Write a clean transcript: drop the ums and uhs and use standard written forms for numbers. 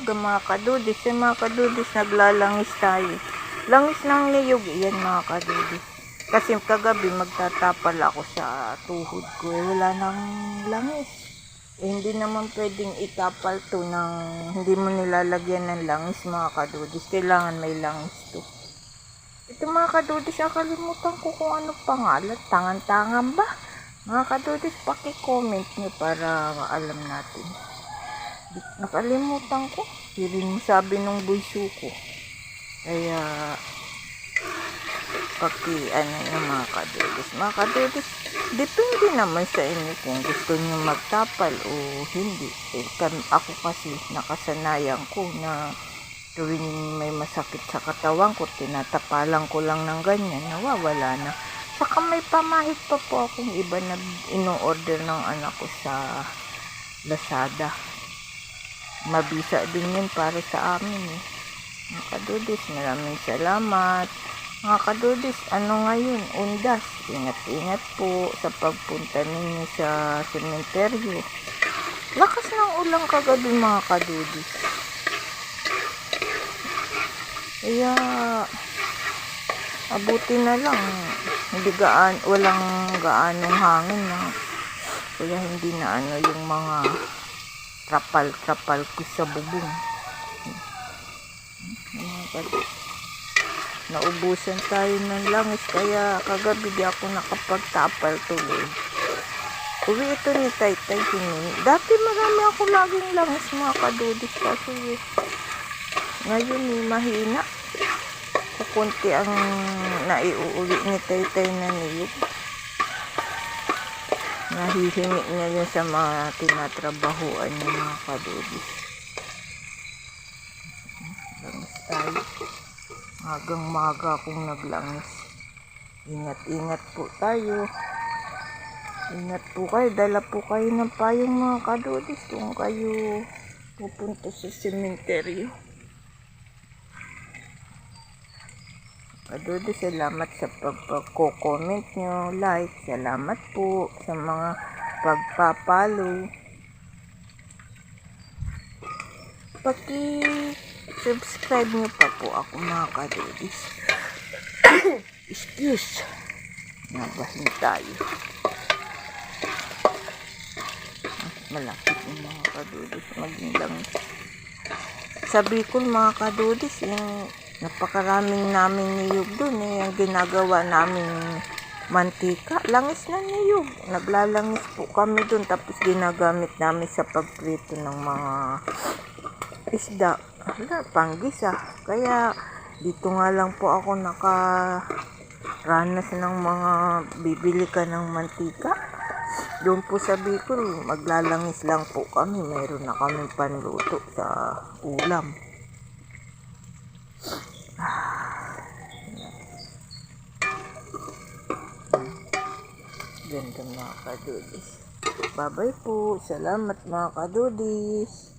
umaga mga kadudis. Mga kadudis, naglalangis tayo. Langis ng niyog, yan mga kadudis. Kasi kagabi magtatapal ako sa tuhod ko. Wala nang langis. Hindi naman pwedeng itapal to ng hindi mo nilalagyan ng langis mga kadudis. Kailangan may langis to. Ito mga kadudis, nakalimutan ko kung ano pangalan. Tangan-tangan ba? Mga kadudis, paki-comment nyo para alam natin. Nakalimutan ko. Hindi sabi nung bunso ko. Kaya, yung mga kadudis. Mga kadudis, depende naman sa inyo kung gusto nyo magtapal o hindi. Ako kasi, nakasanayan ko na tuwing may masakit sa katawan ko, tinatapalan ko lang ng ganyan, nawawala na. Saka may pamahit pa po akong iba na ino-order ng anak ko sa Lazada. Mabisa din yun para sa amin eh. Mga kadudis, maraming salamat. Mga kadudis, ngayon? Undas. Ingat-ingat po sa pagpunta ninyo sa sementeryo. Lakas ng ulang kagabi mga kadudis. Kaya abuti na lang, walang gaanong hangin na. Kaya hindi na yung mga trapal-trapal ko sa bubong. Naubusan tayo ng langis, kaya kagabi di ako nakapagtapal tuloy. Uwi ito ni Taytay Hinin. Dati marami ako laging langis mga kadudis, kasi ngayon mahina. Kunti ang naiuuli ni Taytay na niyog. Nahihingi niya yun sa mga tinatrabahuan ng mga kadudis. Langis tayo. Magang-maga akong naglangis. Ingat-ingat po tayo. Ingat po kayo. Dala po kayo ng payong mga kadudis kung kayo pupunta sa sementeryo. Kadudis, salamat sa pagko-comment nyo, like. Salamat po sa mga pagpapalo. Paki-subscribe nyo pa po ako mga kadudis. Excuse. Nabahin tayo. Malapit yung mga kadudis. Maging lang. Sabi ko mga kadudis, yung napakaraming namin niyog dun eh. Ang ginagawa namin mantika, langis na niyog. Naglalangis po kami dun, tapos ginagamit namin sa pagprito ng mga isda. Panggisa. Kaya dito nga lang po ako nakaranas ng mga bibili ka ng mantika. Doon po sa Bicol, maglalangis lang po kami. Mayroon na kami panluto sa ulam. Ganda mga kadudis. Bye-bye po. Salamat mga kadudis.